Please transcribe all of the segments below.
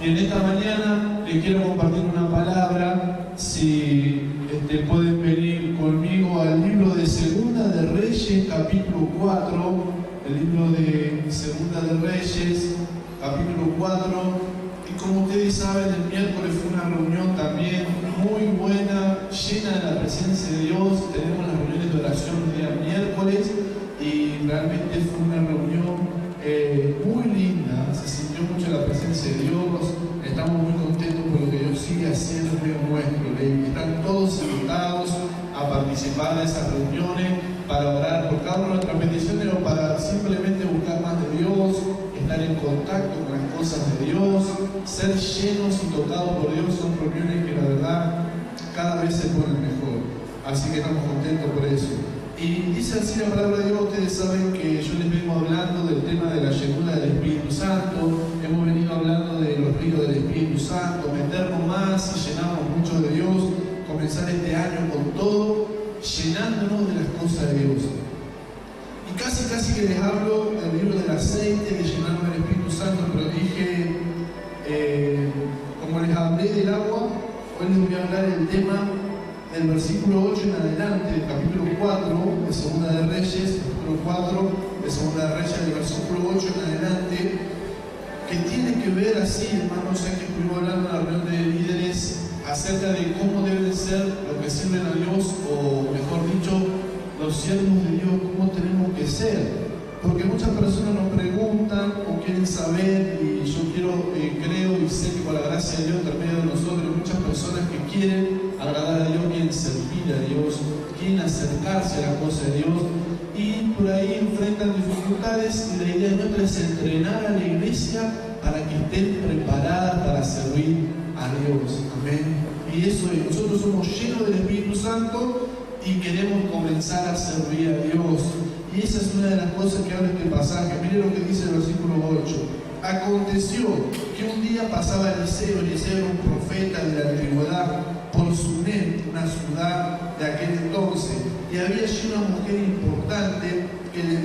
Y en esta mañana les quiero compartir una palabra. Si pueden venir conmigo al libro de Segunda de Reyes, capítulo 4. El libro de Segunda de Reyes, capítulo 4. Y como ustedes saben, el miércoles fue una reunión también muy buena, llena de la presencia de Dios. Tenemos las reuniones de oración el día miércoles y realmente fue una reunión muy linda. Se sintió mucho la presencia de Dios. Estamos muy contentos por lo que Dios sigue haciendo en medio nuestro. Están todos invitados a participar de esas reuniones para orar por cada una de nuestras peticiones o para simplemente buscar más de Dios, estar en contacto con las cosas de Dios, ser llenos y tocados por Dios. Son reuniones que la verdad cada vez se ponen mejor. Así que estamos contentos por eso. Y dice así la palabra de Dios. Ustedes saben que yo les vengo hablando del tema de la llenura del Espíritu Santo. Hemos venido hablando de los ríos del Espíritu Santo, meternos más y llenarnos mucho de Dios, comenzar este año con todo, llenándonos de las cosas de Dios. Y casi que les hablo del libro del aceite, de llenarnos del Espíritu Santo, pero dije, como les hablé del agua, hoy les voy a hablar del tema del versículo 8 en adelante, del capítulo 4 de Segunda de Reyes, capítulo 4 de Segunda de Reyes, del versículo 8 en adelante, que tiene que ver así, hermanos, ya que estuvimos hablando en la reunión de líderes acerca de cómo deben ser los que sirven a Dios, o mejor dicho, los siervos de Dios, cómo tenemos que ser. Porque muchas personas nos preguntan o quieren saber, y yo creo y sé que por la gracia de Dios, entre medio de nosotros, hay muchas personas que quieren agradar a Dios, quieren servir a Dios, quieren acercarse a la cosa de Dios, y por ahí enfrentan dificultades, y la idea nuestra es entrenar a la iglesia para que estén preparadas para servir a Dios. Amén. Y eso es, nosotros somos llenos del Espíritu Santo y queremos comenzar a servir a Dios. Y esa es una de las cosas que habla este pasaje. Miren lo que dice el versículo 8. Aconteció que un día pasaba Eliseo. Eliseo era un profeta de la antigüedad, por Sunem, una ciudad de aquel entonces. Y había allí una mujer importante que le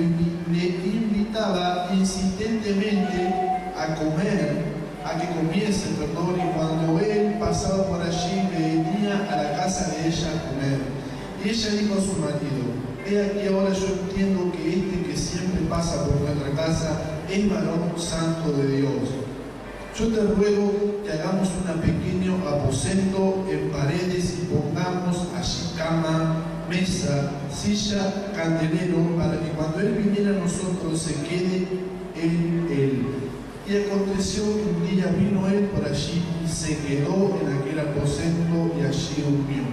invitaba insistentemente a que comiese, y cuando él pasaba por allí, venía a la casa de ella a comer. Y ella dijo a su marido: he aquí ahora yo entiendo que este que siempre pasa por nuestra casa es varón santo de Dios. Yo te ruego que hagamos un pequeño aposento en paredes y pongamos allí cama, mesa, silla, candelero, para que cuando él viniera a nosotros se quede en él. Y aconteció que un día vino él por allí y se quedó en aquel aposento y allí durmió.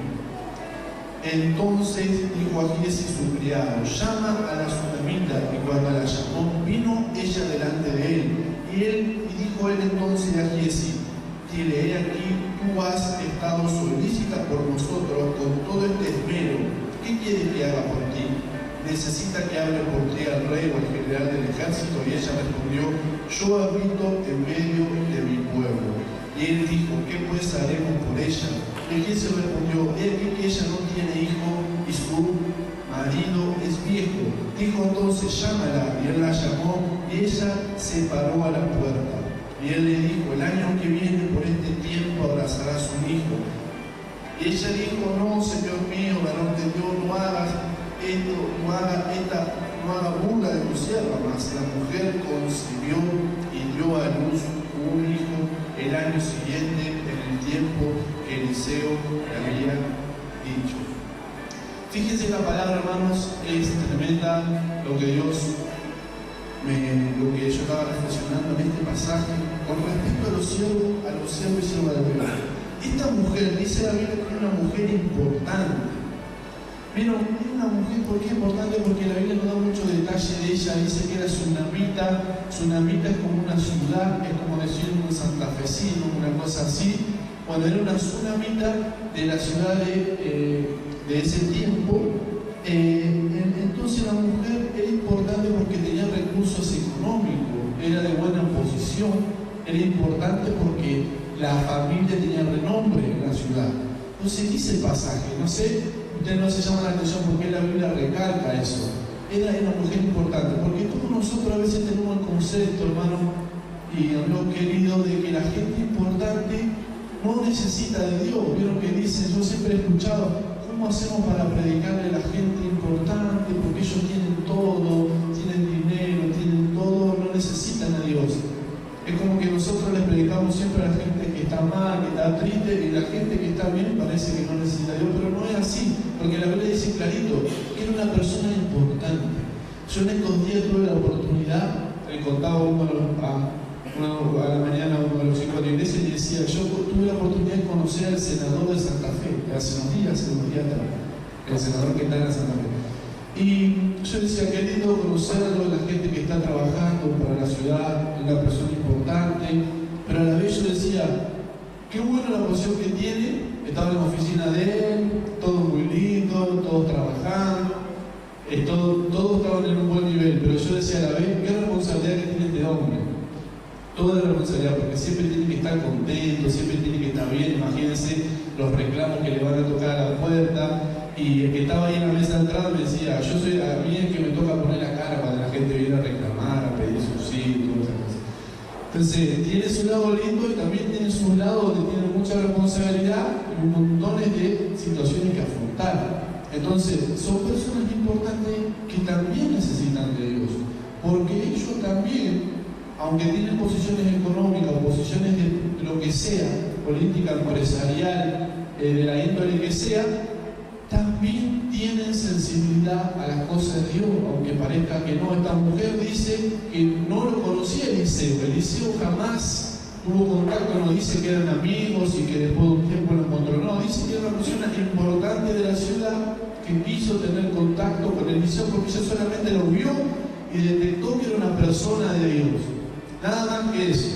Entonces dijo a Giesi su criado: llama a la sunamita. Y cuando la llamó, vino ella delante de él. Y dijo él entonces a Giesi: dile, he aquí, tú has estado solícita por nosotros con todo este esmero. ¿Qué quieres que haga por ti? ¿Necesita que hable por ti al rey o al general del ejército? Y ella respondió: yo habito en medio de mi pueblo. Y él dijo: ¿qué pues haremos por ella? Y Giesi respondió: he aquí que ella no tiene hijo y su marido es viejo. Dijo entonces: llámala. Y él la llamó y ella se paró a la puerta. Y él le dijo: el año que viene por este tiempo abrazarás un hijo. Y ella dijo: no, Señor mío, varón de Dios, no hagas esto, no haga burla de tu sierva. Mas la mujer concibió y dio a luz un hijo el año siguiente, en el tiempo que Eliseo le había dicho. Fíjense, la palabra, hermanos, es tremenda. Lo que yo estaba reflexionando en este pasaje con respecto a los siervos y siervas de Dios. Esta mujer, dice la Biblia, que es una mujer importante. Pero es una mujer, ¿por qué importante? Porque la Biblia no da mucho detalle de ella. Dice que era sunamita. Sunamita es como una ciudad, es como decir un santafesino, una cosa así. Cuando era una sunamita de la ciudad de ese tiempo, entonces la mujer era importante porque tenía recursos económicos, era de buena posición, era importante porque la familia tenía renombre en la ciudad. Entonces dice el pasaje, no sé, ustedes no se llaman la atención porque la Biblia recalca eso. Era una mujer importante, porque todos nosotros a veces tenemos el concepto, hermano, y amigo querido, de que la gente importante no necesita de Dios. Vieron que dicen, yo siempre he escuchado, ¿cómo hacemos para predicarle a la gente importante? Porque ellos tienen todo, tienen dinero, tienen todo, no necesitan a Dios. Es como que nosotros les predicamos siempre a la gente que está mal, que está triste, y la gente que está bien parece que no necesita a Dios, pero no es así, porque la Biblia dice clarito que era una persona importante. Yo en estos días tuve la oportunidad, le contaba a la mañana a uno de los hijos de la iglesia y decía, yo tuve la oportunidad de conocer al senador de Santa Fe, hace unos días atrás, el senador que está en Santa Fe. Y yo decía, qué lindo conocerlo, la gente que está trabajando para la ciudad, una persona importante, pero a la vez yo decía, qué buena la posición que tiene, estaba en la oficina de él, todo muy lindo, todos trabajando, todos estaban en un buen nivel, pero yo decía a la vez, qué responsabilidad que tiene este hombre. Toda la responsabilidad, porque siempre tiene que estar contento, siempre tiene que estar bien. Imagínense los reclamos que le van a tocar a la puerta. Y el que estaba ahí en la mesa de entrada me decía, a mí es que me toca poner la cara cuando la gente viene a reclamar, a pedir subsidio, todas esas cosas. Entonces, tiene su lado lindo y también tiene su lado donde tiene mucha responsabilidad y montones de situaciones que afrontar. Entonces, son personas importantes que también necesitan de Dios, porque ellos también, aunque tienen posiciones económicas o posiciones de lo que sea, política, empresarial, de la índole que sea, también tienen sensibilidad a las cosas de Dios, aunque parezca que no. Esta mujer dice que no lo conocía Eliseo jamás tuvo contacto, no dice que eran amigos y que después de un tiempo lo encontró, no, dice que era una persona importante de la ciudad que quiso tener contacto con Eliseo porque ella solamente lo vio y detectó que era una persona de Dios. Nada más que eso,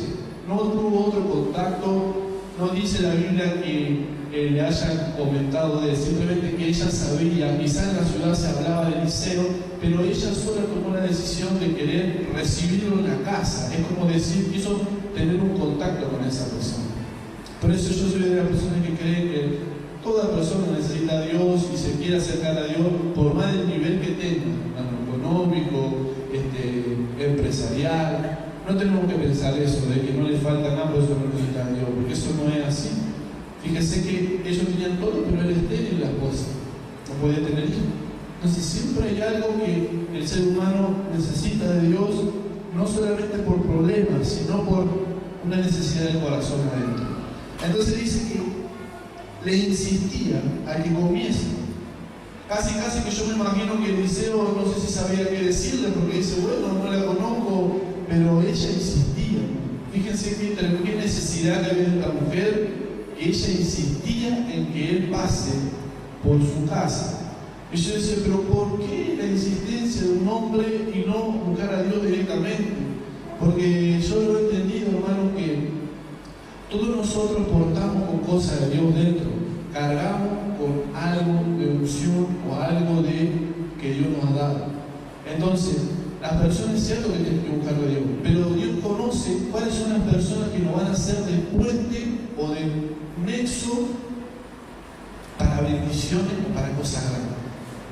no tuvo otro contacto, no dice la Biblia que le hayan comentado de él, simplemente que ella sabía, quizás en la ciudad se hablaba de Eliseo, pero ella sola tomó la decisión de querer recibirlo en la casa, es como decir, quiso tener un contacto con esa persona. Por eso yo soy de las personas que creen que toda persona necesita a Dios y se quiere acercar a Dios por más del nivel que tenga, tanto económico, empresarial. No tenemos que pensar eso, de que no le falta nada, por eso no necesita a Dios, porque eso no es así. Fíjense que ellos tenían todo, pero él estéril la esposa, no podía tener hijos. Entonces siempre hay algo que el ser humano necesita de Dios, no solamente por problemas, sino por una necesidad del corazón adentro. Entonces dice que le insistía a que comiese. Casi que yo me imagino que Eliseo no sé si sabía qué decirle, porque dice, bueno, no la conozco, pero ella insistía. Fíjense qué necesidad que había de esta mujer, que ella insistía en que él pase por su casa. Y yo decía, pero ¿por qué la insistencia de un hombre y no buscar a Dios directamente? Porque yo lo he entendido, hermano, que todos nosotros portamos con cosas de Dios dentro, cargamos con algo de unción o algo de que Dios nos ha dado. Entonces, las personas es cierto que tienen que buscar a Dios, pero Dios conoce cuáles son las personas que nos van a hacer de puente o de nexo para bendiciones o para cosas grandes.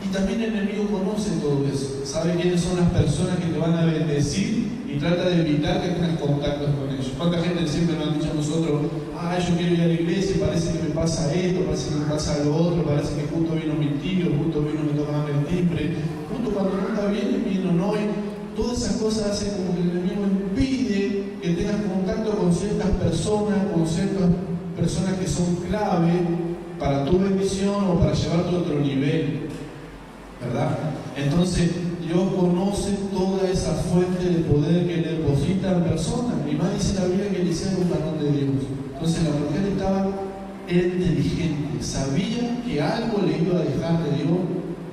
Y también el enemigo conoce todo eso, sabe quiénes son las personas que te van a bendecir y trata de evitar que tengas contactos con ellos. ¿Cuánta gente siempre nos han dicho a nosotros, yo quiero ir a la iglesia y parece que me pasa esto, parece que me pasa lo otro, parece que justo vino mi tío, justo vino me tocaban el timbre, justo cuando nunca viene, vino no, y todas esas cosas hacen como que el enemigo impide que tengas contacto con ciertas personas que son clave para tu bendición o para llevarte a otro nivel, ¿verdad? Entonces Dios conoce toda esa fuente de poder que le deposita en personas. Y más dice la Biblia que Eliseo era un varón de Dios. Entonces la mujer era inteligente, sabía que algo le iba a dejar de Dios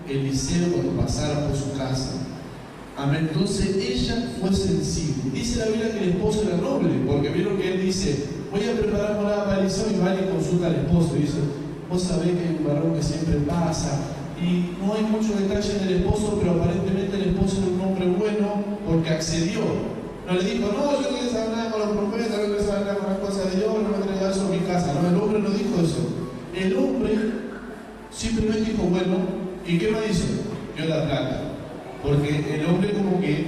Eliseo cuando pasara por su casa. Amén. Entonces ella fue sensible. Dice la Biblia que el esposo era noble, porque vieron que él dice, voy a preparar morada para Eliseo, y va y consulta al esposo y dice, vos sabés que hay un varón que siempre pasa. Y no hay mucho detalle en el esposo, pero aparentemente el esposo era un hombre bueno porque accedió. No le dijo, no, yo quiero saber nada con los profetas, no quiero saber nada con las cosas de Dios, no me quiero llevar eso a mi casa. No, el hombre no dijo eso. El hombre simplemente dijo, bueno, ¿y qué más hizo? Dio la plata. Porque el hombre como que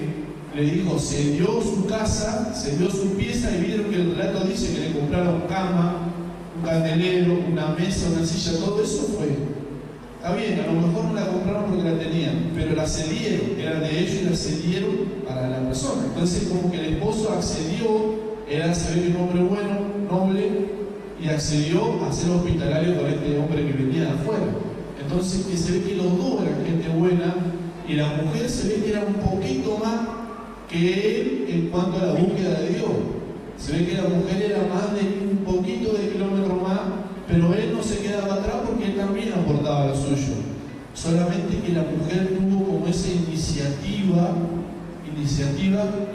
le dijo, cedió su casa, cedió su pieza, y vieron que el relato dice que le compraron cama, un candelero, una mesa, una silla, todo eso fue. Está bien, a lo mejor no la compraron porque la tenían, pero la cedieron, era de ellos y la cedieron para la persona. Entonces como que el esposo accedió, se ve que un hombre bueno, noble, y accedió a ser hospitalario con este hombre que venía de afuera. Entonces que se ve que los dos eran gente buena, y la mujer se ve que era un poquito más que él en cuanto a la búsqueda de Dios. Se ve que la mujer era más de un poquito de kilómetro más, pero él no se quedaba atrás porque él también aportaba lo suyo. Solamente que la mujer tuvo como esa iniciativa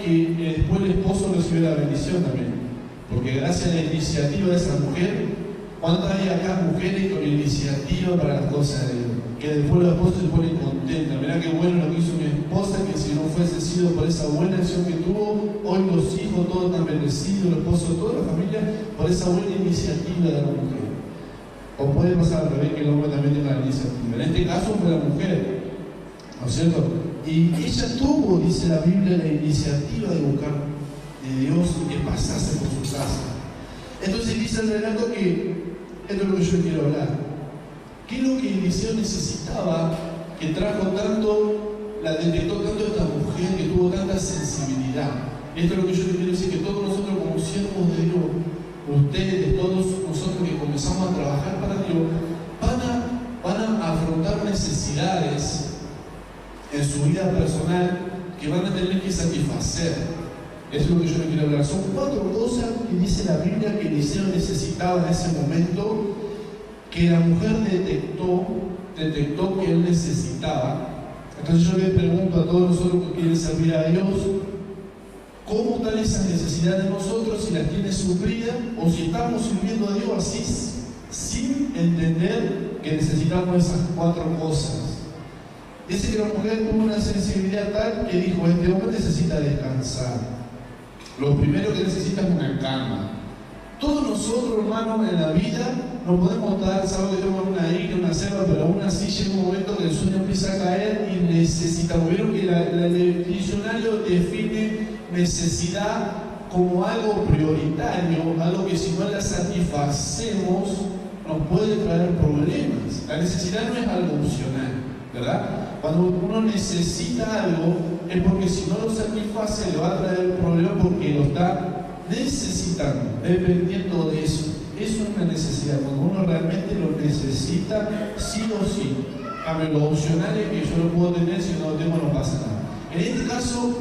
que después el esposo recibió la bendición también. Porque gracias a la iniciativa de esa mujer, ¿cuántas hay acá mujeres con iniciativa para las cosas de Dios? Que después los esposos se ponen contentos. Mirá qué bueno lo que hizo mi esposa, que si no fuese sido por esa buena acción que tuvo, hoy los hijos todos están bendecidos, los esposos, toda la familia, por esa buena iniciativa de la mujer. O puede pasar al revés, que el hombre también tenga la iniciativa. En este caso fue la mujer, ¿no es cierto? Y ella tuvo, dice la Biblia, la iniciativa de buscar de Dios y que pasase por su casa. Entonces dice el relato que esto es lo que yo quiero hablar. ¿Qué es lo que Eliseo necesitaba que trajo tanto, la detectó tanto esta mujer, que tuvo tanta sensibilidad? Esto es lo que yo quiero decir, que todos nosotros como siervos de Dios, ustedes, todos nosotros que comenzamos a trabajar para Dios, van a afrontar necesidades en su vida personal que van a tener que satisfacer. Eso es lo que yo les quiero hablar. Son 4 cosas que dice la Biblia que Eliseo necesitaba en ese momento, que la mujer detectó que él necesitaba. Entonces yo les pregunto a todos nosotros que quieren servir a Dios, ¿cómo están esas necesidades de nosotros? Si las tiene suplidas o si estamos sirviendo a Dios así, sin entender que necesitamos esas 4 cosas. Dice que la mujer tuvo una sensibilidad tal que dijo, este hombre necesita descansar. Lo primero que necesita es una cama. Todos nosotros, hermanos, en la vida no podemos estar, sabemos que tenemos una isla, una selva, pero aún así llega un momento que el sueño empieza a caer y necesitamos. Vieron que el diccionario define necesidad como algo prioritario, algo que si no la satisfacemos nos puede traer problemas. La necesidad no es algo opcional, ¿verdad? Cuando uno necesita algo es porque si no lo satisface le va a traer problemas porque lo está necesitando, dependiendo de eso. Eso es una necesidad, cuando uno realmente lo necesita, sí o sí. A ver, lo opcional es que yo lo puedo tener, si no lo tengo no pasa nada. En este caso,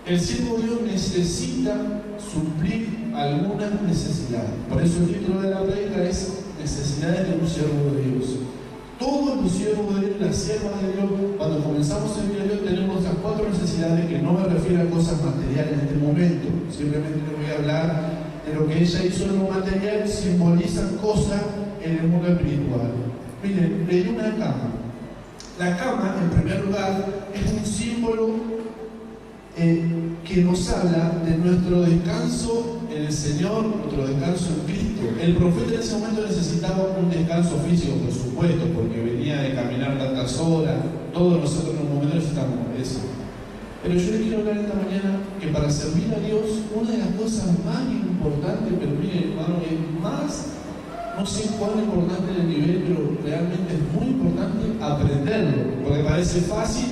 el siervo de Dios necesita suplir algunas necesidades. Por eso el título de la prédica es Necesidades de un siervo de Dios. Todos los siervos de Dios, las siervas de Dios, cuando comenzamos a servir a Dios, tenemos esas 4 necesidades que no me refiero a cosas materiales en este momento. Simplemente les voy a hablar de lo que ella hizo en lo material, simbolizan cosas en el mundo espiritual. Miren, le di una cama. La cama, en primer lugar, es un símbolo que nos habla de nuestro descanso en el Señor, nuestro descanso en Cristo. El profeta en ese momento necesitaba un descanso físico, por supuesto, porque venía de caminar tantas horas. Todos nosotros en un momento necesitamos eso. Pero yo les quiero hablar esta mañana que para servir a Dios, una de las cosas más importantes, pero miren, hermano, es más, no sé cuán importante el nivel, pero realmente es muy importante aprenderlo, porque parece fácil,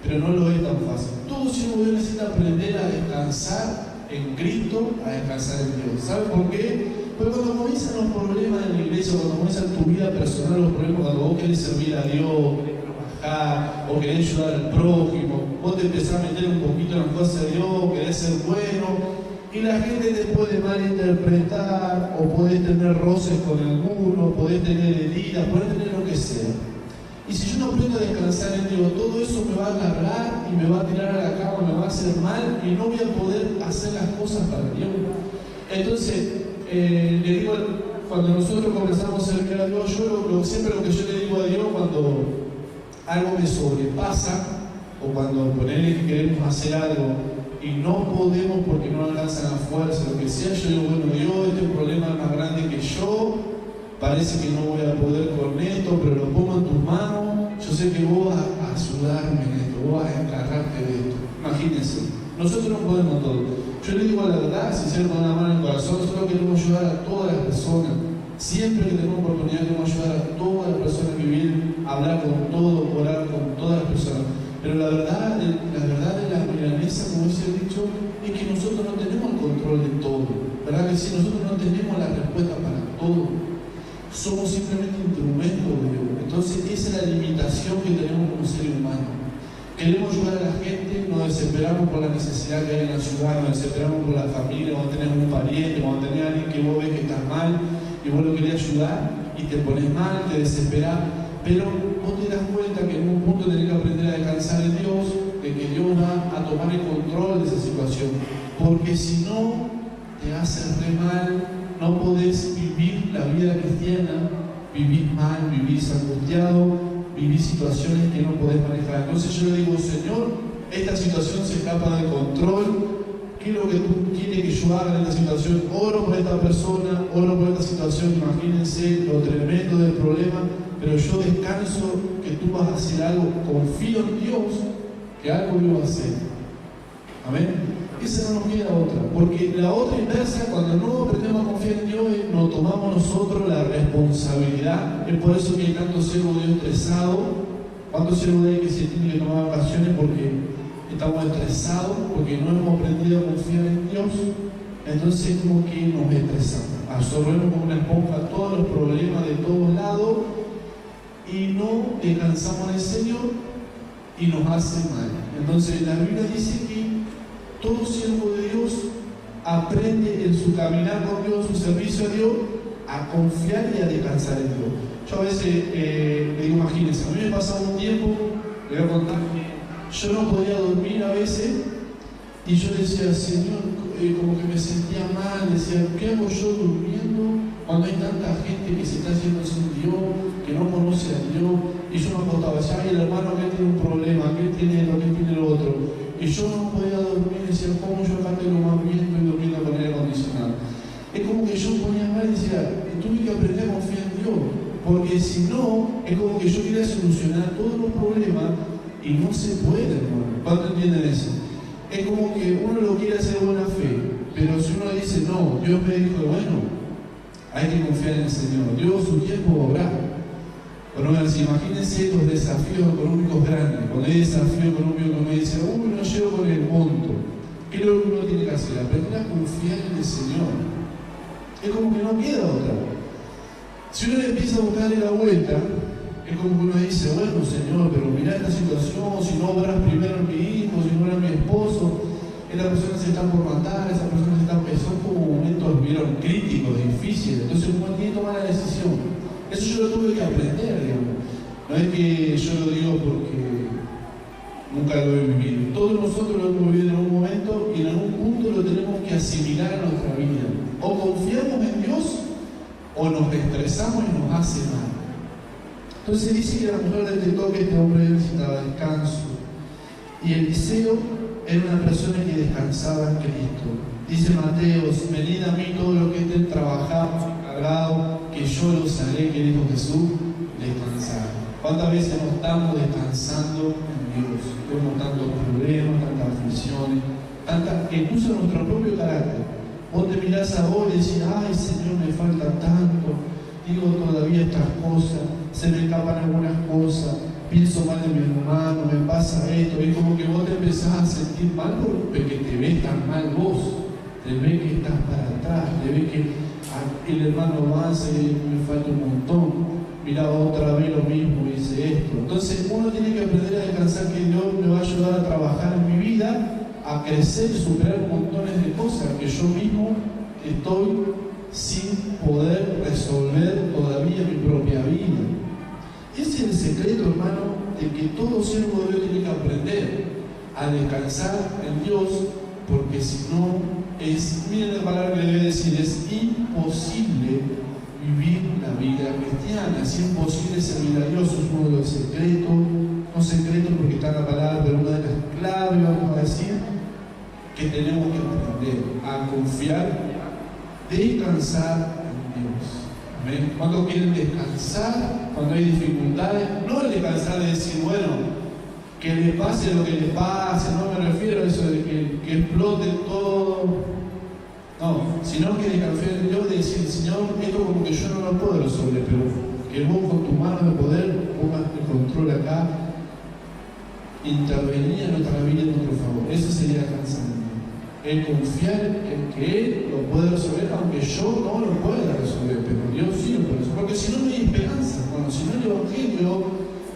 pero no lo es tan fácil. Todo siervo de Dios necesita aprender a descansar en Cristo, a descansar en Dios. ¿Sabe por qué? Porque cuando comienzan los problemas en la iglesia, cuando comienzan tu vida personal, los problemas, cuando vos querés servir a Dios, querés trabajar, o querés ayudar al prójimo, vos te empezás a meter un poquito en las cosas de Dios, querés ser bueno, y la gente te puede malinterpretar, o podés tener roces con alguno, podés tener heridas, podés tener lo que sea. Y si yo no aprendo a descansar en Dios, todo eso me va a agarrar y me va a tirar a la cama, me va a hacer mal y no voy a poder hacer las cosas para Dios. Entonces, le digo, cuando nosotros comenzamos a servir a Dios, siempre lo que yo le digo a Dios cuando algo me sobrepasa o cuando ponele que queremos hacer algo y no podemos porque no alcanzan la fuerza, lo que sea, yo digo, bueno, Dios, este es un problema más grande que yo. Parece que no voy a poder con esto, pero lo pongo en tus manos. Yo sé que vos vas a ayudarme en esto, vos vas a encargarte de esto. Imagínense. Nosotros no podemos todo. Yo le digo la verdad, sincero, con una mano en el corazón, nosotros queremos ayudar a todas las personas. Siempre que tenemos oportunidad queremos ayudar a todas las personas que vienen, a hablar con todo, orar con todas las personas. Pero la verdad de la milanesa, como dice el dicho, es que nosotros no tenemos el control de todo. ¿Verdad que sí? Nosotros no tenemos la respuesta para todo. Somos simplemente instrumentos de Dios. Entonces esa es la limitación que tenemos como ser humano. Queremos ayudar a la gente, nos desesperamos por la necesidad que hay en la ciudad, nos desesperamos por la familia, cuando tenés un pariente, cuando tenés a alguien que vos ves que estás mal y vos lo querés ayudar y te pones mal, te desesperás, pero vos te das cuenta que en un punto tenés que aprender a descansar en Dios, de que Dios va a tomar el control de esa situación, porque si no, te hace re mal, no podés vivir la vida cristiana, vivís mal, vivís angustiado, vivir situaciones que no podés manejar. Entonces yo le digo, Señor, esta situación se escapa del control. ¿Qué es lo que tú quieres que yo haga en esta situación? Oro por esta persona, oro por esta situación. Imagínense lo tremendo del problema, pero yo descanso que tú vas a hacer algo. Confío en Dios que algo Dios va a hacer. Amén. Esa no nos queda otra, porque la otra inversa, cuando no aprendemos a confiar en Dios, nos tomamos nosotros la responsabilidad. Es por eso que hay tanto siervo de Dios estresado. ¿Cuántos siervos de Dios que se tienen que tomar vacaciones porque estamos estresados, porque no hemos aprendido a confiar en Dios? Entonces como que nos estresamos, absorbemos como una esponja todos los problemas de todos lados y no descansamos en el Señor y nos hace mal. Entonces la Biblia dice que todo siervo de Dios aprende en su caminar con Dios, su servicio a Dios, a confiar y a descansar en Dios. Yo a veces le digo, imagínense, a mí me pasaba un tiempo, le voy a contar que yo no podía dormir a veces y yo decía, Señor, como que me sentía mal, decía, ¿qué hago yo durmiendo cuando hay tanta gente que se está haciendo sin Dios, que no conoce a Dios? Y yo me acostaba, decía, ay, el hermano que tiene un problema, que tiene lo que tiene lo otro. Y yo no podía dormir, decía, ¿cómo yo acá tengo más bien estoy durmiendo con aire acondicionado? Es como que yo ponía mal y decía, tuve que aprender a confiar en Dios, porque si no, es como que yo quería solucionar todos los problemas y no se puede, hermano. ¿Cuánto entienden eso? Es como que uno lo quiere hacer de buena fe, pero si uno dice, no, Dios me dijo, bueno, hay que confiar en el Señor, Dios su tiempo obrará. Bueno, imagínense los desafíos económicos grandes. Cuando hay desafío económico que me dice, uy, no llego con el monto. ¿Qué es lo que uno tiene que hacer? Aprender a confiar en el Señor. Es como que no queda otra. Si uno le empieza a buscarle la vuelta, es como que uno dice, bueno, Señor, pero mirá esta situación, si no obras primero en mi hijo, si no era mi esposo, esas personas se están por matar, esas personas se están... Son como momentos, vieron, críticos, difíciles. Entonces uno tiene que tomar la decisión. Eso yo lo tuve que aprender, digamos. No es que yo lo digo porque nunca lo he vivido. Todos nosotros lo hemos vivido en algún momento y en algún punto lo tenemos que asimilar a nuestra vida. O confiamos en Dios o nos estresamos y nos hace mal. Entonces dice que la mujer detectó que este hombre necesitaba descanso. Y Eliseo era una persona que descansaba en Cristo. Dice Mateo, venid a mí todos los que estén trabajados y cargados, que yo los haré, que dijo Jesús, descansar. ¿Cuántas veces no estamos descansando en Dios? Tenemos tantos problemas, tantas aflicciones, incluso nuestro propio carácter. Vos te mirás a vos y decís, ay Señor, me falta tanto, digo todavía estas cosas, se me escapan algunas cosas, pienso mal de mi hermano, me pasa esto, y como que vos te empezás a sentir mal porque te ves tan mal vos. Te ves que estás para atrás, te ves que el hermano avanza y me falta un montón. Mira, otra vez lo mismo, dice esto. Entonces uno tiene que aprender a descansar, que Dios me va a ayudar a trabajar en mi vida, a crecer, superar montones de cosas que yo mismo estoy sin poder resolver todavía mi propia vida. Ese es el secreto, hermano, de que todo siervo de Dios tiene que aprender a descansar en Dios, porque si no, miren la palabra que le voy a decir, es imposible vivir la vida cristiana, es imposible servir a Dios. Es uno de los secretos, no secretos porque está en la palabra, pero una de las claves, vamos a decir, que tenemos que aprender a confiar, descansar en Dios. ¿Ven? ¿Cuántos quieren descansar cuando hay dificultades? No el descansar de decir, bueno, que le pase lo que le pase, no me refiero a eso de que explote todo. No, sino que descansar en Dios, de decir, Señor, esto como que yo no lo puedo resolver, pero que vos con tu mano de poder pongas el control acá, intervenir en nuestra vida en nuestro favor. Eso sería descansar en Dios. El confiar en que Él lo puede resolver, aunque yo no lo pueda resolver, pero Dios sí lo puede resolver. Porque si no, no hay esperanza. Bueno, si no, el Evangelio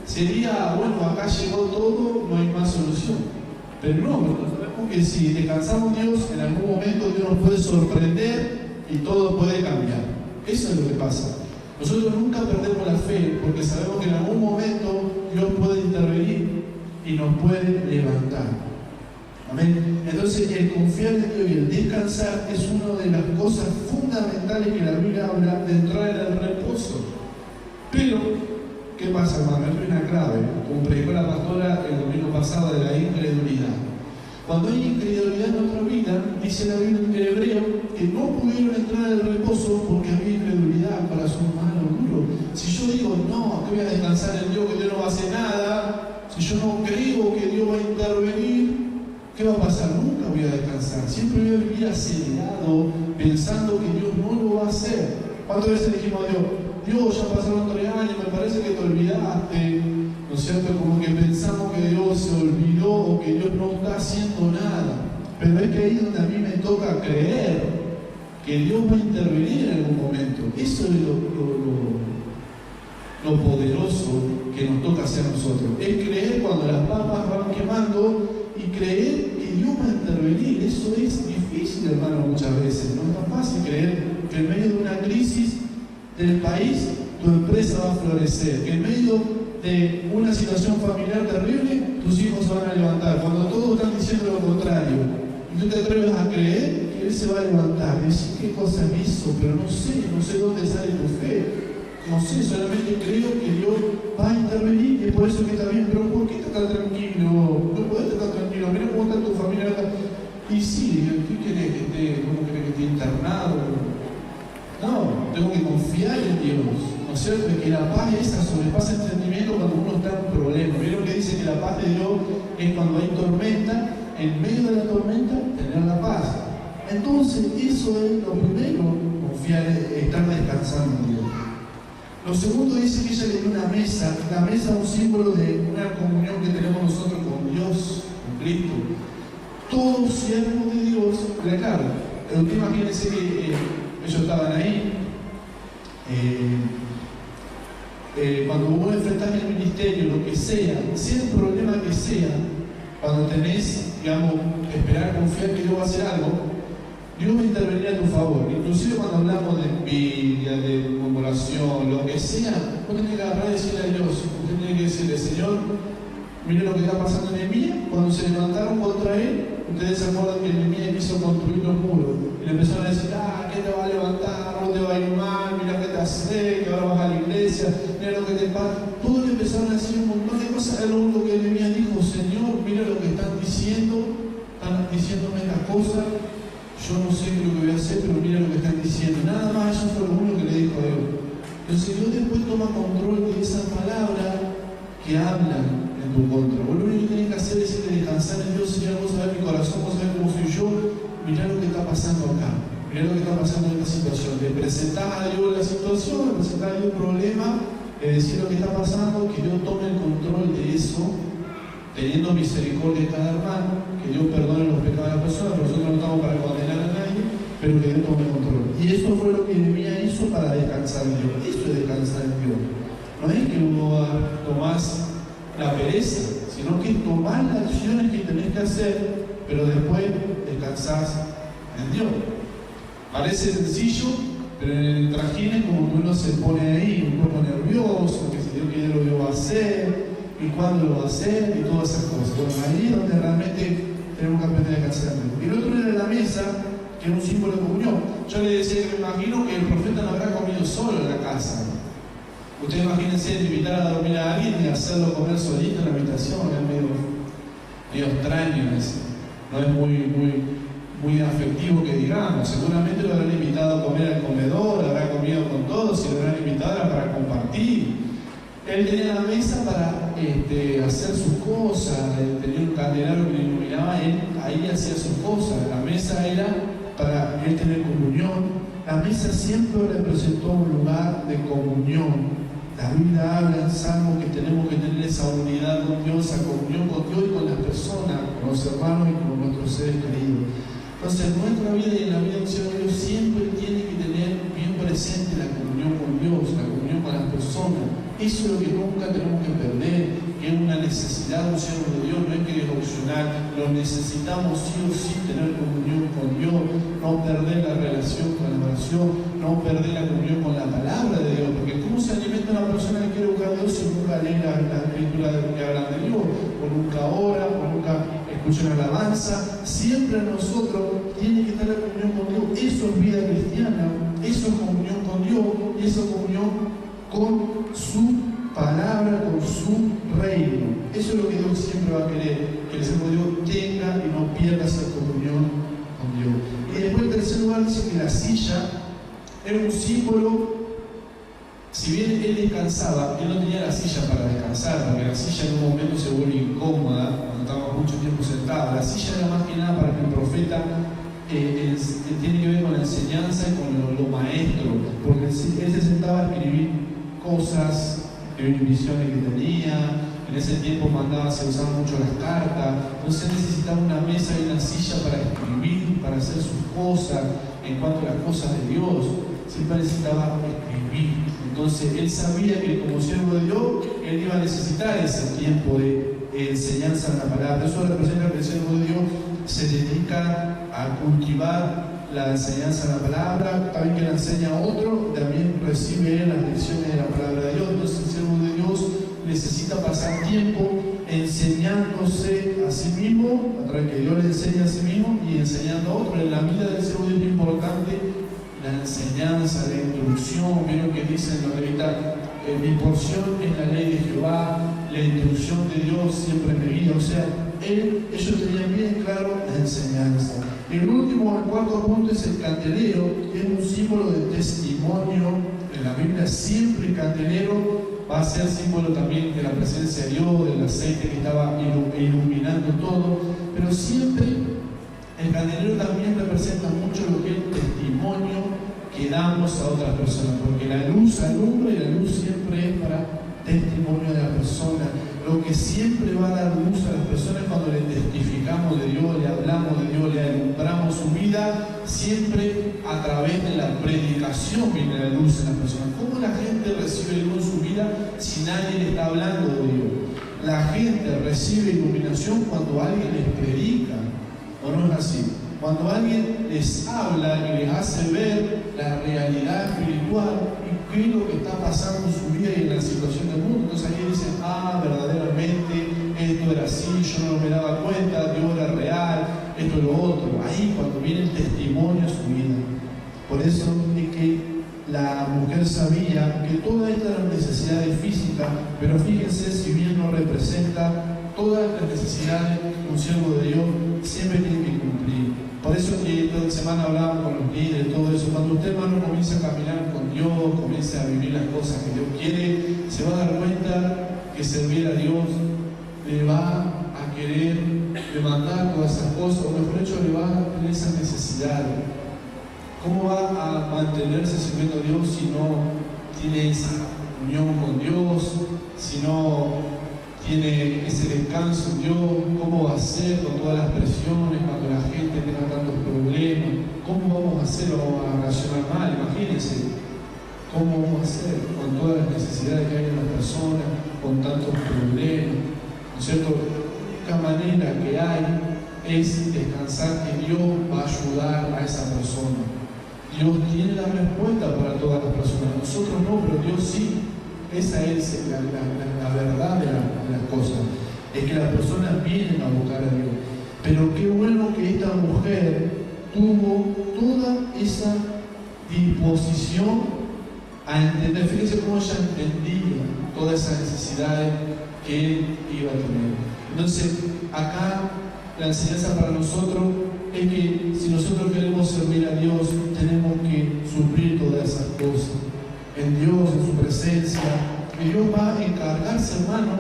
sería, bueno, acá llegó todo, no hay más solución. Pero no, sabemos que si descansamos en Dios, en algún momento Dios nos puede sorprender y todo puede cambiar. Eso es lo que pasa. Nosotros nunca perdemos la fe, porque sabemos que en algún momento Dios puede intervenir y nos puede levantar. Amén. Entonces, el confiar en Dios y el descansar es una de las cosas fundamentales que la Biblia habla de entrar en el reposo. Pero, ¿qué pasa, hermano? Esto es una clave, como predicó la pastora el domingo pasado, de la incredulidad. Cuando hay incredulidad en nuestra vida, dice la Biblia en Hebreo que no pudieron entrar en el reposo porque había incredulidad, corazón malo, duro. Si yo digo, no, que voy a descansar en Dios, que Dios no va a hacer nada, si yo no creo que Dios va a intervenir, ¿qué va a pasar? Nunca voy a descansar. Siempre voy a vivir acelerado, pensando que Dios no lo va a hacer. ¿Cuántas veces dijimos a Dios, Dios, ya pasaron 3 años, me parece que te olvidaste? ¿No es cierto? Como que pensamos que Dios se olvidó o que Dios no está haciendo nada. Pero es que ahí es donde a mí me toca creer que Dios va a intervenir en algún momento. Eso es lo poderoso que nos toca hacer nosotros. Es creer cuando las papas van quemando y creer que Dios va a intervenir. Eso es difícil, hermano, muchas veces. No es tan fácil creer que en medio de una crisis del país tu empresa va a florecer, que en medio de una situación familiar terrible tus hijos se van a levantar, cuando todos están diciendo lo contrario y tú te atreves a creer que Él se va a levantar. Y decir, ¿qué cosa es eso? Pero no sé dónde sale tu fe. No sé, solamente creo que Dios va a intervenir y es por eso que está bien. Pero ¿por qué estás tan tranquilo? No podés estar tranquilo. Mira cómo está tu familia acá. Y sí, ¿qué querés que esté? ¿Cómo querés que esté internado? No, tengo que confiar en Dios. ¿No es cierto? Que la paz esa sobrepasa el entendimiento cuando uno está en un problema. Vieron que dice que la paz de Dios es cuando hay tormenta, en medio de la tormenta, tener la paz. Entonces, eso es lo primero, confiar, estar descansando en Dios. Lo segundo dice que ella le dio una mesa. La mesa es un símbolo de una comunión que tenemos nosotros con Dios, con Cristo. Todo siervo de Dios, pero claro, imagínense que ellos estaban ahí. Cuando vos enfrentás el ministerio, lo que sea el problema que sea, cuando tenés, digamos, esperar, confiar que Dios va a hacer algo, Dios va a intervenir a tu favor. Inclusive cuando hablamos de envidia, de murmuración, lo que sea, vos tenés que agarrar y decirle a Dios, usted tiene que decirle, Señor, mire lo que está pasando en Nehemías. Cuando se levantaron contra él, ustedes se acuerdan que Nehemías quiso construir los muros y le empezaron a decir, ¿qué te va a levantar? ¿No te va a ir mal? Mira qué te hace, que ahora vas a la iglesia, mira lo que te pasa. Todos le empezaron a decir un montón de cosas. Es lo único que Nehemías dijo, Señor, mira lo que están diciéndome estas cosas. Yo no sé qué es lo que voy a hacer, pero mira lo que están diciendo. Nada más, eso fue lo único que le dijo a Dios. Entonces Dios después toma control de esas palabras que hablan en tu contra. Vos lo único que tienes que hacer es descansar en Dios. Señor, vos sabés mi corazón, vos sabés cómo soy yo. Mirá lo que está pasando acá. Mirá lo que está pasando en esta situación. Le presentás a Dios la situación, le presentás a Dios el problema, le decís lo que está pasando, que Dios tome el control de eso, teniendo misericordia de cada hermano, que Dios perdone los pecados de las personas, pero nosotros no estamos para condenar a nadie, pero que Dios tome el control. Y eso fue lo que Nehemías hizo para descansar en Dios. Eso es descansar en Dios. No es que uno tomás la pereza, sino que tomás las acciones que tenés que hacer, pero después descansás en Dios. Parece sencillo, pero en el trajín es como que uno se pone ahí un poco nervioso, que si Dios quiere lo va a hacer, y cuándo lo va a hacer, y todas esas cosas. Bueno, ahí es donde realmente tenemos que aprender a descansar en Dios. Y el otro era la mesa, que es un símbolo de comunión. Yo le decía que me imagino que el profeta no habrá comido solo en la casa. Ustedes imagínense invitar a dormir a alguien y hacerlo comer solito en la habitación, es medio extraño eso. No es muy afectivo que digamos. Seguramente lo habrán invitado a comer al comedor, habrá comido con todos y lo habrán invitado para compartir. Él tenía la mesa para hacer sus cosas, tenía un candelabro que le iluminaba, él ahí hacía sus cosas. cosas. La mesa era para él tener comunión. La mesa siempre representó un lugar de comunión. La Biblia habla en Salmo que tenemos que tener esa unidad con Dios, esa comunión con Dios y con las personas, con los hermanos y con nuestros seres queridos. Entonces, en nuestra vida y en la vida de un siervo de Dios siempre tiene que tener bien presente la comunión con Dios, la comunión con las personas. Eso es lo que nunca tenemos que perder, que es una necesidad de un siervo de Dios, no es que es opcional, lo necesitamos sí o sí tener comunión con Dios, no perder la relación con la oración, no perder la comunión con la palabra de Dios, porque ¿cómo se alimenta una persona que quiere buscar a Dios si nunca lee la escritura que hablan de Dios, o nunca ora, o nunca escucha una alabanza? Siempre nosotros tiene que estar la comunión con Dios. Eso es vida cristiana, eso es comunión con Dios, y eso es comunión con su palabra, con su reino. Eso es lo que Dios siempre va a querer, que el siervo de Dios tenga y no pierda esa comunión con Dios. Y después, en tercer lugar, dice que la silla era un símbolo. Si bien él descansaba, él no tenía la silla para descansar, porque la silla en un momento se vuelve incómoda cuando estaba mucho tiempo sentado. La silla era más que nada para que el profeta tiene que ver con la enseñanza y con lo maestro, porque él se sentaba a escribir cosas, escribir visiones que tenía. En ese tiempo se usaban mucho las cartas, entonces necesitaba una mesa y una silla para escribir, para hacer sus cosas. En cuanto a las cosas de Dios, siempre necesitaba escribir. Entonces él sabía que como siervo de Dios, él iba a necesitar ese tiempo de enseñanza en la palabra. Eso representa que el siervo de Dios se dedica a cultivar la enseñanza de la palabra, también que la enseña a otro, también recibe las lecciones de la palabra de Dios. Entonces el siervo de Dios necesita pasar tiempo enseñándose a sí mismo, a través de que Dios le enseña a sí mismo y enseñando a otros. En la vida del siervo de Dios es importante la enseñanza, la instrucción. Vieron que dicen los levitas, mi porción es la ley de Jehová, la instrucción de Dios siempre me guía. O sea, ellos tenían bien claro la enseñanza. El cuarto punto es el candelero, que es un símbolo de testimonio. En la Biblia siempre el candelero va a ser símbolo también de la presencia de Dios, del aceite que estaba iluminando todo, pero siempre el candelero también representa mucho lo que es el testimonio que damos a otras personas, porque la luz alumbra y la luz siempre es para testimonio de la persona. Lo que siempre va a dar luz a las personas cuando le testificamos de Dios, le hablamos de Dios, le alumbramos su vida, siempre a través de la predicación viene la luz en las personas. ¿Cómo la gente recibe luz en su vida si nadie le está hablando de Dios? La gente recibe iluminación cuando alguien les predica, ¿o no es así? Cuando alguien les habla y les hace ver la realidad espiritual y qué es lo que está pasando en su vida y en la situación del mundo. Entonces ahí dicen, verdaderamente esto era así, yo no me daba cuenta, Dios era real, esto es lo otro. Ahí cuando viene el testimonio a su vida. Por eso es que la mujer sabía que todas estas eran necesidades físicas, pero fíjense, si bien no representa todas las necesidades que un siervo de Dios siempre tiene que cumplir. Por eso que esta semana hablábamos con los líderes, todo eso. Cuando usted, hermano, comienza a caminar con Dios, comienza a vivir las cosas que Dios quiere, se va a dar cuenta que servir a Dios le va a querer demandar todas esas cosas, o mejor dicho, le va a tener esas necesidades. ¿Cómo va a mantenerse sirviendo a Dios si no tiene esa unión con Dios, si no tiene ese descanso en Dios? ¿Cómo va a ser con todas las presiones, cuando la gente tenga tantos problemas? ¿Cómo vamos a hacer? ¿Vamos a reaccionar mal? Imagínense. ¿Cómo vamos a hacer con todas las necesidades que hay en las personas, con tantos problemas? ¿No es cierto? La única manera que hay es descansar, que Dios va a ayudar a esa persona. Dios tiene la respuesta para todas las personas. Nosotros no, pero Dios sí. Esa es la verdad de las cosas. Es que las personas vienen a buscar a Dios. Pero qué bueno que esta mujer tuvo toda esa disposición a entender. Fíjense cómo ella entendía todas esas necesidades que él iba a tener. Entonces, acá la enseñanza para nosotros es que si nosotros queremos servir a Dios, tenemos que suplir todas esas cosas. En Dios, en su presencia, y Dios va a encargarse, hermano,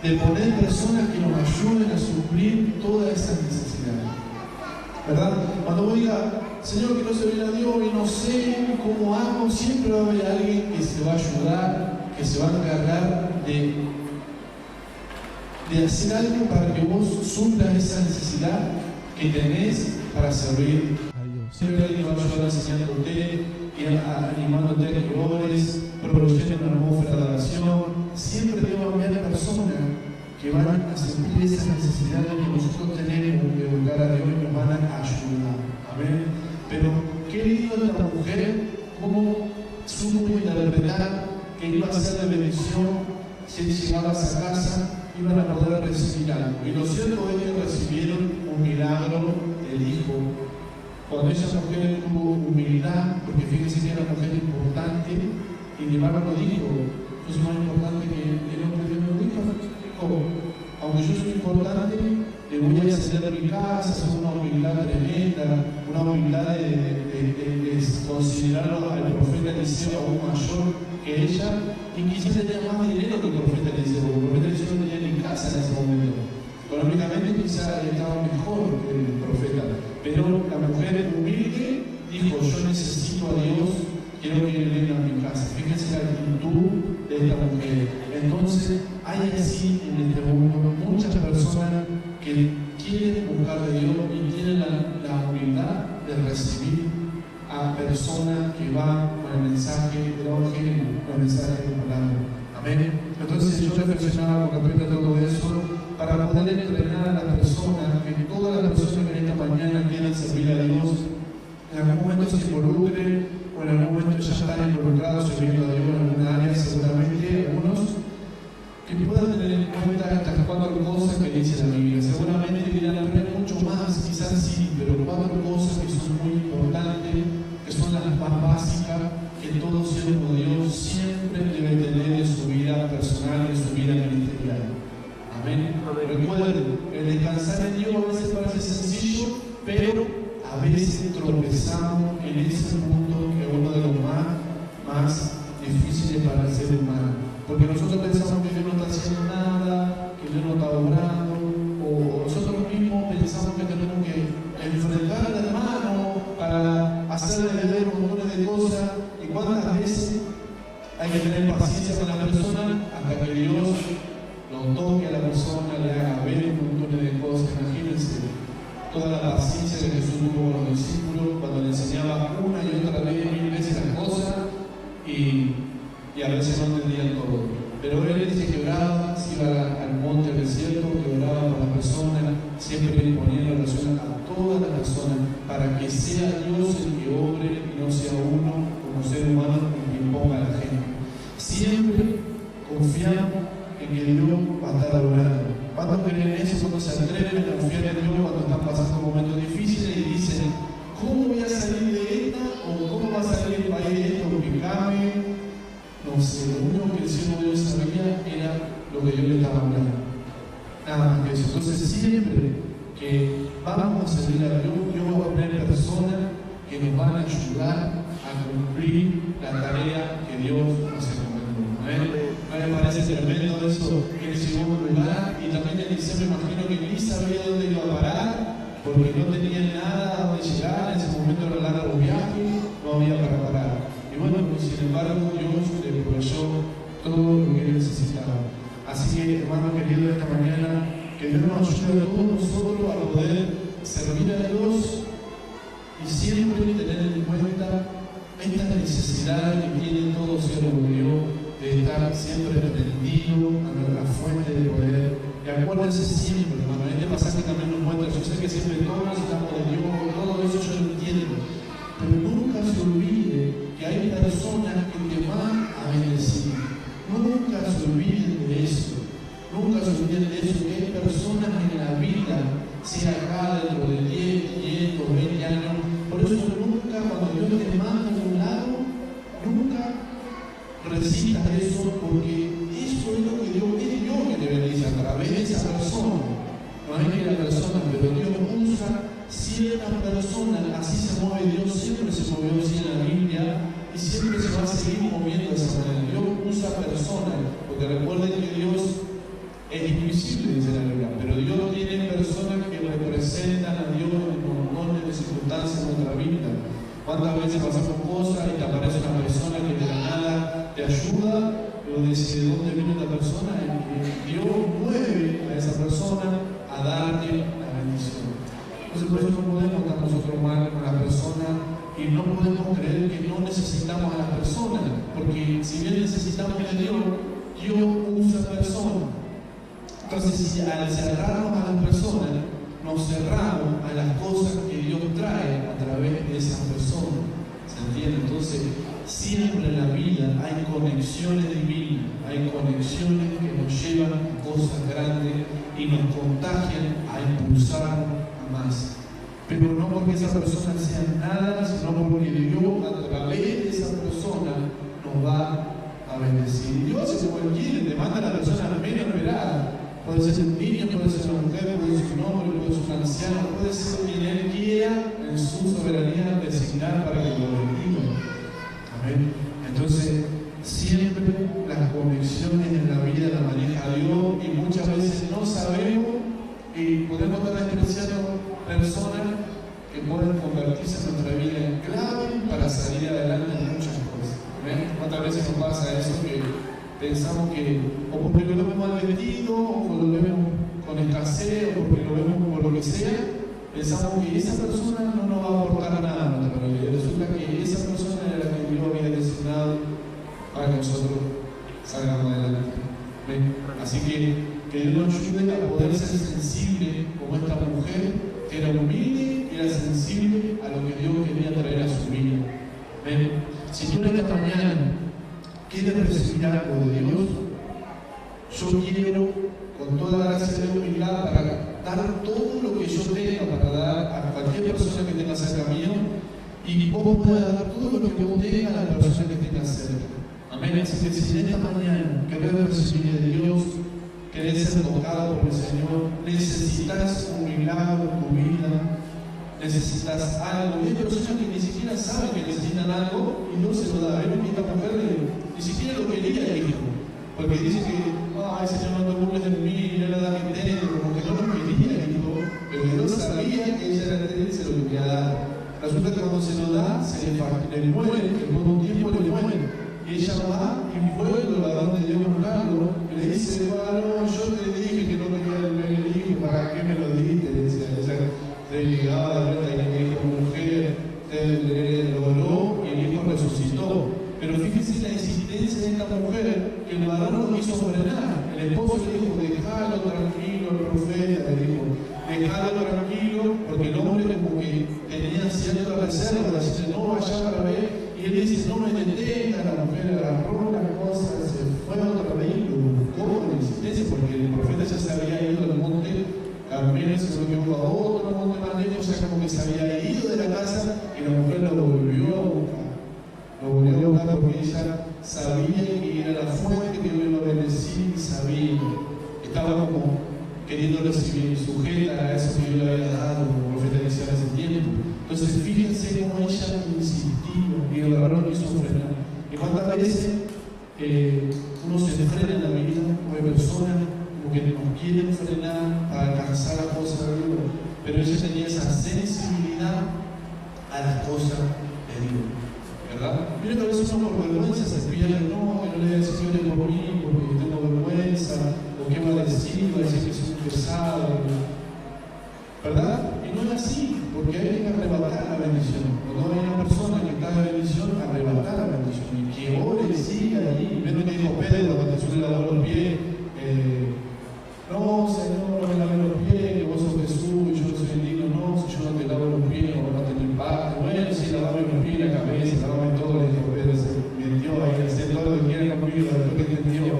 de poner personas que nos ayuden a suplir todas esas necesidades. ¿verdad? Cuando vos digas, Señor, quiero servir a Dios y no sé cómo hago, siempre va a haber alguien que se va a ayudar, que se va a encargar de hacer algo para que vos suplas esa necesidad que tenés para servir a Dios. Siempre alguien va a ayudar enseñando a usted, animándote a que ores, produciendo una atmósfera de oración. Siempre Dios va a enviar personas que van a sentir esa necesidad que nosotros tenemos de buscar a Dios y nos van a ayudar. Amén. Pero qué lindo esta mujer, cómo supo interpretar que iba a ser de bendición si llegabas a casa, iban a poder recibir algo. Y lo cierto es que recibieron un milagro del Hijo. Cuando esa mujer tuvo humildad, porque fíjense que era una mujer importante, y mi hermano dijo, yo soy más importante que el hombre de Dios. Dijo, aunque yo soy importante, le voy a ceder mi casa, es una humildad tremenda, una humildad de considerarlo al profeta Eliseo aún mayor que ella, y quizás tenía más dinero que el profeta Eliseo, porque el profeta Eliseo no tenía ni casa en ese momento. Económicamente quizás estaba mejor que el profeta, pero la mujer humilde dijo, yo necesito a Dios, quiero que él venga a mi casa. Fíjense la actitud de esta mujer. Entonces, hay así en este mundo muchas personas que quieren buscar de Dios y tienen la humildad de recibir a personas que van con el mensaje del Evangelio, con el mensaje de la palabra. Amén. Entonces yo reflexionaba con respecto a todo eso para poder entrenar a las personas, que todas las personas que en esta mañana quieran servir a Dios, en algún momento se involucren o en algún momento ya están involucrados sirviendo a Dios en alguna área, seguramente algunos que puedan tener en cuenta estas 4 cosas que dice la Biblia. Seguramente dirán, pero hay mucho más, quizás sí, pero 4 cosas que son muy importantes, que son las más básicas, que todo siervo de Dios siempre debe tener en su vida personal, en su vida ministerial. Amén. Recuerden, el descansar en Dios a veces parece sencillo, pero a veces tropezamos en ese punto que es uno de los más difíciles para el ser humano. Porque nosotros pensamos que Dios no está haciendo nada, que Dios no está obrando, o nosotros mismos pensamos que tenemos que enfrentar al hermano para hacerle ver un montón de cosas. Y cuántas veces hay que tener paciencia con la persona hasta que Dios lo toque a la persona, le haga ver un montón de cosas. Imagínense toda la paciencia que Jesús tuvo con los discípulos cuando le enseñaba una y otra vez, 1000 veces las cosas, y a veces no entendían todo. Pero él dice que oraba, se iba al monte del desierto, que oraba por las personas, siempre poniendo relación a todas las personas, para que sea Dios el que obre y no sea uno como ser humano el que imponga a la gente. Siempre confiamos en que Dios va a estar obrando. ¿Cuántos creen eso? Cuando se atreven a confiar en Dios cuando están pasando momentos difíciles y dicen, ¿cómo voy a salir de esta? ¿O cómo va a salir el país de esto? Que cambie. No sé, lo único que el siervo de Dios sabía era lo que Dios le estaba hablando. Nada más que eso. Entonces, siempre que vamos a servir a Dios, Dios va a poner personas que nos van a ayudar a cumplir la tarea que Dios nos encomendó. ¿No me parece tremendo eso? Que él llegó a un lugar y también Eliseo, me imagino que ni sabía dónde iba a parar, porque no tenía nada a dónde llegar. En ese momento era largo viaje, no había para parar. Y bueno, sin embargo, Dios le proveyó todo lo que él necesitaba. Así que, hermano querido, esta mañana, que Dios nos ayude a todos nosotros a poder servir a Dios y siempre tener en cuenta esta necesidad que tiene todo siervo de Dios de estar siempre prendido a la fuente de poder. Y acuérdense siempre, hermano, este pasaje también nos muestra, yo sé que siempre todos necesitamos de Dios, todo eso yo lo entiendo, pero nunca se olvide que hay personas que te van a bendecir. Nunca se olviden de eso. Nunca se olviden de eso, que hay personas en la vida, sea acá dentro de 10, 10 o 20 años. Por eso nunca, cuando Dios te manda a un lado, nunca resistas eso, porque eso es lo que Dios, es Dios que te bendice a través de esa persona. No es que la persona, pero Dios usa ciertas personas, así se mueve Dios, siempre se movió así en la Biblia y siempre se va a seguir moviendo de esa manera. Dios usa personas, porque recuerden que Dios es invisible, dice la Biblia, pero Dios tiene personas que representan a Dios en montones circunstancias en nuestra vida. ¿Cuántas veces pasamos cosas y te aparece una persona que de la nada te ayuda? Pero dice, ¿de dónde viene la persona? Y Dios mueve a esa persona a darte la bendición. Entonces por eso no podemos estar nosotros mal con la persona y no podemos creer que no necesitamos a las personas, porque si bien necesitamos de Dios, Dios usa personas. Entonces si al cerrarnos a las personas, nos cerramos a las cosas que Dios trae a través de esas personas. ¿Se entiende? Entonces, siempre en la vida hay conexiones divinas, hay conexiones que nos llevan a cosas grandes y nos contagian a impulsarnos a más. Pero no porque esa persona sea nada, sino porque Dios a través de esa persona nos va a bendecir. Dios hace como Él quiere, te manda a la persona menos esperada. Puede ser un niño, puede ser una mujer, puede ser un hombre, puede ser un anciano, puede ser quien Él quiera en su soberanía designar para que lo bendiga. Amén. Entonces, siempre las conexiones en la vida las maneja Dios y muchas veces no sabemos y podemos estar despreciando personas que pueden convertirse en nuestra vida en clave para salir adelante en muchas cosas. ¿Ven? ¿Cuántas veces nos pasa eso que pensamos que o porque lo vemos mal vestido, o porque lo vemos con escasez, o porque lo vemos por lo que sea, pensamos que esa persona no nos va a aportar nada a nuestra vida? Resulta que esa persona era la que Dios había designado para que nosotros salgamos adelante. ¿Ven? Así que Dios nos ayude a poder ser sensible como esta mujer que era humilde y era sensible a lo que Dios quería traer a su vida. ¿Ven? Si tú en esta mañana quieres recibir algo de Dios, yo quiero con toda la gracia de humildad para dar todo lo que yo tenga para dar a cualquier persona que tenga cerca mío y vos puedas dar todo lo que vos tengas a la persona que tenga cerca. Amén. Así que si en esta mañana querés recibir de Dios, querés ser tocado por el Señor, necesitas un milagro en tu vida, necesitas algo. Y hay personas que ni siquiera saben que necesitan algo y Dios se lo da. Ven que esta mujer ni siquiera lo quería el hijo, porque dice que, ay Señor, no te burles de mí, no la da que tengo, como que no lo quería el hijo, pero Dios sabía que ella era de él y se lo quería dar. Resulta que cuando se lo da, se le muere, después de un tiempo le muere. Y ella va y vuelve a donde Dios buscarlo y le dice, bueno, yo te dije que no quería el hijo, ¿para qué me lo diste? Le decía, ella se llegaba de vuelta y le dijo, mujer, te logró y el hijo resucitó. Pero fíjense la insistencia de esta mujer, que el varón no quiso frenar. El esposo le dijo, déjalo tranquilo, el profeta le dijo, déjalo tranquilo, porque el hombre como que tenía cierta reserva, dice, no vaya para ver. Y él dice, no me detenga, la mujer agarró la cosa, se fue a otro vez, lo buscó con insistencia, porque el profeta ya se había ido al monte Carmelo, se lo llevó a otro monte más lejos, ya como que se había ido de la casa, y la mujer lo volvió a buscar. Lo volvió a buscar porque ella sabía que era la fuente que Dios lo bendecía y sabía. Estaba como queriendo recibir, sujeta a eso que Dios le había dado, como el profeta decía hace tiempo. Entonces, fíjense cómo ella insistía y el varón quiso frenar. Y cuántas veces uno se frena en la vida, como hay personas como que nos quieren frenar para alcanzar las cosas de Dios, pero ella tenía esa sensibilidad a las cosas de Dios. ¿Verdad? Mira que a veces uno por vergüenza se pierde, no, que no le diga Señor por mí, porque tengo vergüenza, o qué va a decir que soy un pesado, ¿verdad? Y no es así, porque hay que arrebatar la bendición. Cuando hay una persona que está en bendición, arrebatar la bendición, y que ore y siga allí. Ven lo que dijo Pedro cuando Jesús le lavó los pies, no, Señor, no me lavé los pies, que vos sos Jesús, y yo no soy digno, no, si yo no te lavo los pies, o no te impacto. Bueno, si lavame los pies, la cabeza, lavame todo, le dijo Pedro, se metió ahí, hacer todo lo que quiera conmigo, después que entendió.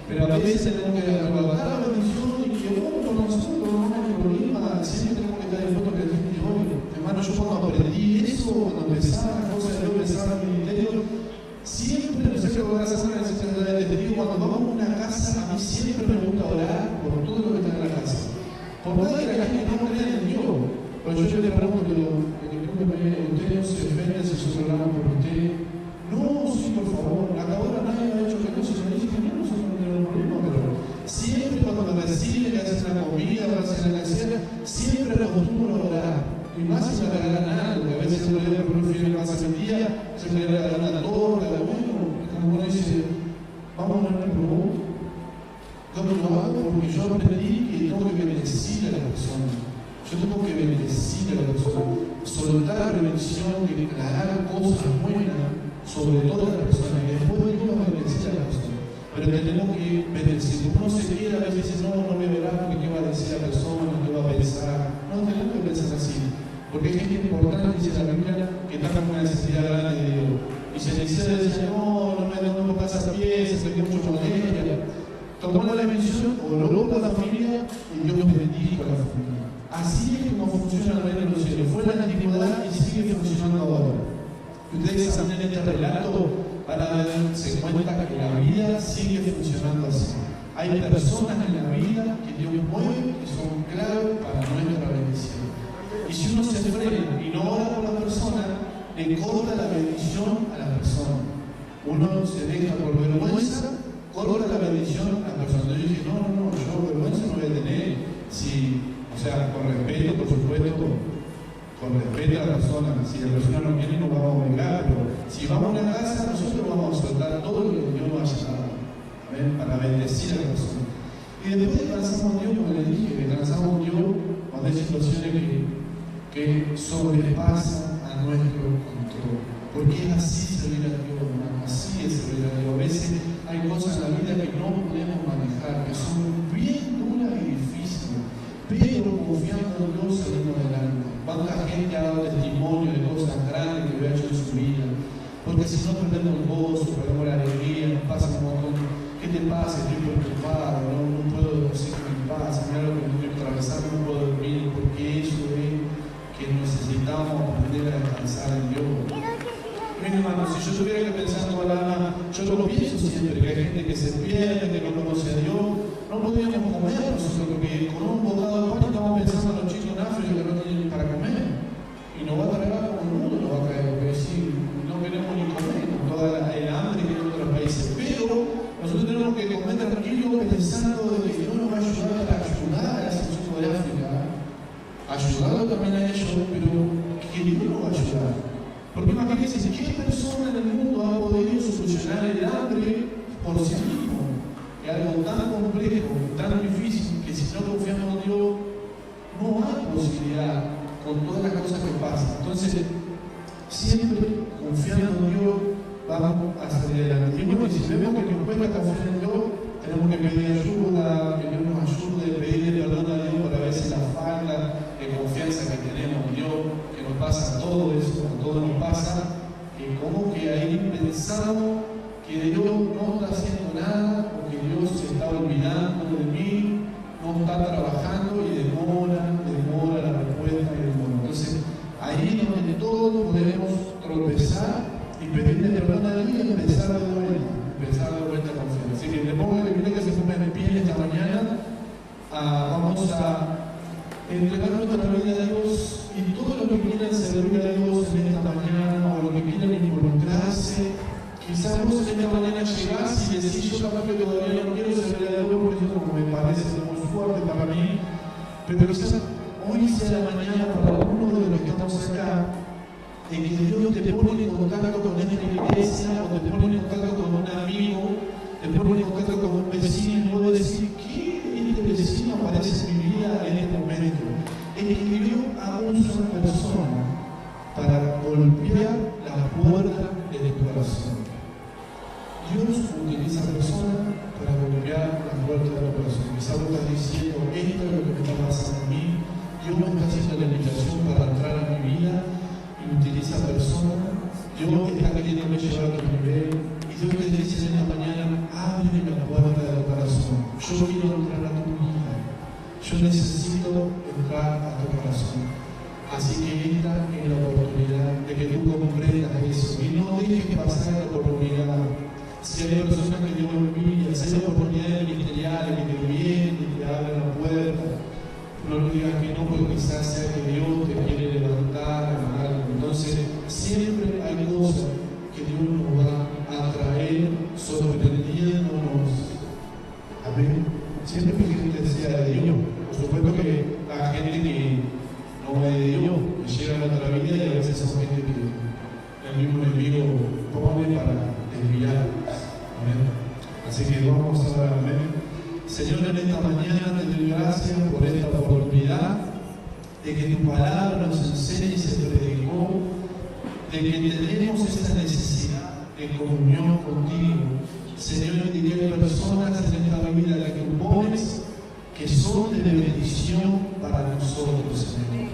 Pero a veces tenemos que arrebatar la bendición y que con nosotros no hay problema, siempre tenemos que estar dispuestos a que el Señor oye. Hermano, yo cuando aprendí eso, cuando empezaba las cosas de Dios, empezaba el ministerio, siempre, no sé qué voy a hacer en el centro de testigo, cuando vamos a una casa, a mí siempre me gusta orar por todo lo que está en la casa. Por más que la gente no crea en Dios. Pero yo le pregunto, usted no se ofende si nosotros oramos por usted. No, sí, por favor, hasta ahora nadie me ha dicho que no se lo dice, que no, nosotros no tenemos problema, pero siempre cuando me reciben, que hacen la comida, que hacen la cena, siempre acostumbro a orar. Y más si me regalan algo. veces lo veo por un fin de casa el día, se me da una torta, bueno, como uno dice, vamos a hablar por vos. Yo lo hago porque yo aprendí que tengo que bendecir a la persona. Yo tengo que bendecir a la persona, soltar bendición, declarar cosas buenas sobre toda la persona, y después Dios va a bendecir a la persona. Pero tenemos que bendecir. Uno se quiere a veces dice, no me verá porque qué va a decir la persona, qué va a pensar. No tenemos que pensar así. Porque es que es importante, dice la Biblia, que estamos con una necesidad grande de Dios. Y si la necesidad dice, no me pasa pies, se me mucho molestia. Tomó la bendición, oró por la familia y Dios bendijo a la familia. Así es como funciona el reino de los cielos. Fue en la antigüedad y sigue funcionando ahora. Ustedes examinen este relato para darse cuenta que la vida sigue funcionando así. Hay personas en la vida que Dios mueve que son clave para nuestra bendición. Y si uno se frena y no ora por la persona, le corta la bendición a la persona. Uno se deja por vergüenza, corta la bendición a la persona. Yo dije, yo vergüenza no voy a tener. O sea, con respeto, por supuesto, con respeto a la persona. Si la persona no viene, no vamos a obligar, pero si vamos a una casa, nosotros vamos a soltar todo lo que Dios nos haya dado, para bendecir a la persona. Y después transamos Dios, como les dije, que transamos Dios cuando hay situaciones que sobrepasan a nuestro control. Porque es así servir a Dios, hermano, así es servir a Dios. A veces hay cosas en la vida que no podemos manejar, que son bien duras y difíciles, pero confiando en Dios salimos adelante. ¿Cuánta gente ha dado testimonio de cosas grandes que ha hecho en su vida? Porque si no perdemos el gozo, perdemos la alegría, nos pasa un montón. ¿Qué te pasa? Estoy preocupado, no puedo decir qué me pasa, mira lo que me estoy atravesando, no puedo dormir, porque eso es que necesitamos aprender a descansar en Dios. Miren, hermano, si yo tuviera que pensar en Alama, yo lo pienso siempre, que hay gente que se pierde, que no conoce a Dios, no podríamos comer nosotros, porque con un bocado de pan estamos pensando en los chicos en África que no tienen para comer, y nos va a traer como el mundo, nos va a traer, porque si no queremos ni comer, con toda el hambre que hay en otros países, pero nosotros tenemos que comer tranquilo pensando de que Dios nos va a ayudar a ese chico de África, ayudarlo también a ellos, pero que Dios nos va a ayudar. Porque imagínense, ¿qué persona en el mundo ha podido solucionar el hambre por sí mismo? Es algo tan complejo, tan difícil, que si no confiamos en Dios, no hay posibilidad con todas las cosas que pasan. Entonces, siempre confiando en Dios, vamos a salir adelante. Y si vemos que nos cuesta confiar en Dios, tenemos que pedir ayuda, que Dios nos ayude, pedirle perdón a Dios por a veces la falta de confianza que tenemos en Dios, que nos pasa todo eso, a todos nos pasa, que como que ahí pensamos que Dios no está haciendo nada, o que Dios se está olvidando de mí, no está trabajando y demora la respuesta y demora. Entonces, ahí es donde todos podemos tropezar y pedirle perdón a Dios y empezar de vuelta a confiar. Así que le pongo que quiero que se pongan de pie esta mañana. Vamos a entregar nuestra vida a Dios y todo lo que quieran servir a Dios en esta mañana o lo que quieran involucrarse. Quizás vos en esta mañana llegás y decís, yo capaz que todavía no quiero servir a Dios porque eso como me parece muy fuerte para mí, pero quizás hoy sea la mañana para alguno de los que estamos acá, en que Dios te pone en contacto con esta iglesia, o te pone en contacto con un amigo, te pone en contacto con un vecino, y vos decís, ¿qué este vecino aparece en mi vida en este momento? Es que Dios a una sola persona para golpear la puerta de tu corazón. Dios utiliza a esa persona para golpear la puerta de tu corazón. Quizás vos estás diciendo, esto es lo que me está pasando a mí, Dios me está haciendo la invitación para entrar a mi vida, y utiliza a persona, Dios está queriendo llevar a otro nivel, y Dios te dice en esta mañana, ábreme la puerta de tu corazón, yo quiero entrar a tu vida, yo necesito entrar a tu corazón. Así que esta es la oportunidad de que tú comprendas eso, y no dejes pasar la oportunidad. Si hay personas que Dios envía, si hay oportunidades ministeriales que te vienen y te abren la puerta, no digas que no, porque quizás sea que Dios te quiere levantar o algo. Entonces, siempre hay cosas que Dios nos va a traer sorprendiéndonos. Amén. Siempre que gente sea de Dios. Por supuesto que la gente que no es de Dios que llega a nuestra vida y a veces es gente que el mismo enemigo pone para desviarnos. Amén. Así que vamos a orar. Amén. Señor, en esta mañana te doy gracias por esta oportunidad de que tu palabra nos enseñe y se predicó, de que tenemos esta necesidad de comunión contigo. Señor, y que hay personas en esta vida que tú pones que son de bendición para nosotros, Señor.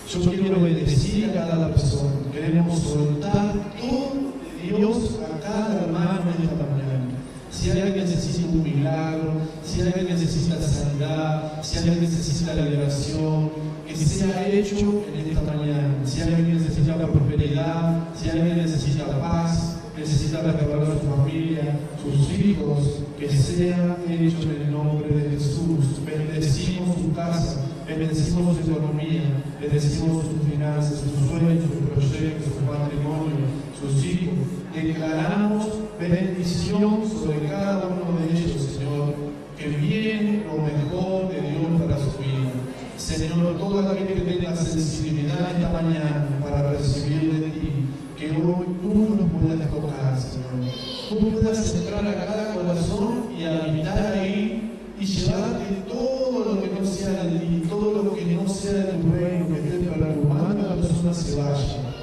Yo quiero bendecir a cada persona. Queremos soltar todo de Dios a cada hermano en esta mañana. Si alguien necesita un milagro, si alguien necesita sanidad, si alguien necesita liberación, que sea hecho en esta mañana. Si alguien necesita prosperidad, si alguien necesita paz, necesita restaurar su familia, sus hijos, que sea hecho en el nombre de Jesús. Bendecimos su casa, bendecimos su economía, bendecimos sus finanzas, sus sueños, sus proyectos, su patrimonio, sus hijos. Declaramos bendición sobre cada uno de ellos, Señor, que viene lo mejor de Dios para su vida. Señor, todo aquel que tenga sensibilidad esta mañana para recibir de ti, que hoy tú nos puedas tocar, Señor. Tú puedas entrar a cada corazón y habitar ahí y llevarte todo lo que no sea de ti, todo lo que no sea de tu reino, que esté preocupando a la persona se vaya.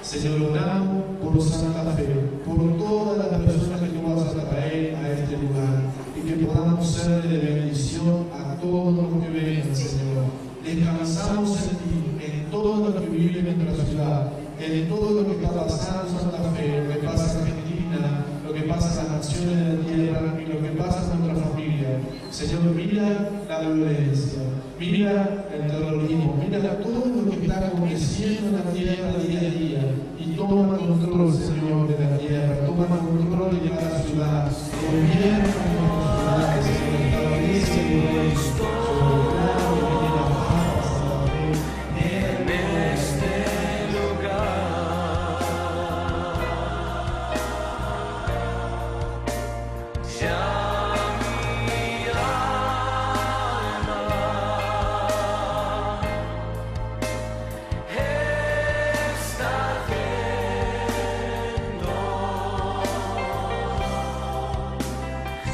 Señor, oramos por Santa Fe, por todas las personas que tú vas a traer a este lugar y que podamos ser de bendición a todos los que vengan, Señor. Descansamos en ti, en todo lo que vive en nuestra ciudad, en todo lo que está pasando en Santa Fe, lo que pasa en Argentina, lo que pasa en las naciones de la tierra y lo que pasa en nuestra familia. Señor, mira la violencia, mira el terrorismo, mira todo lo que está aconteciendo en la tierra día a día y toma control, Señor, de la tierra, toma control de cada ciudad, gobierna nuestras ciudades, Señor, establece tu reino, soberano y llena de paz, en este lugar. Ya mi alma está viendo,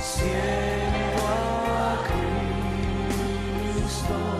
siento a Cristo.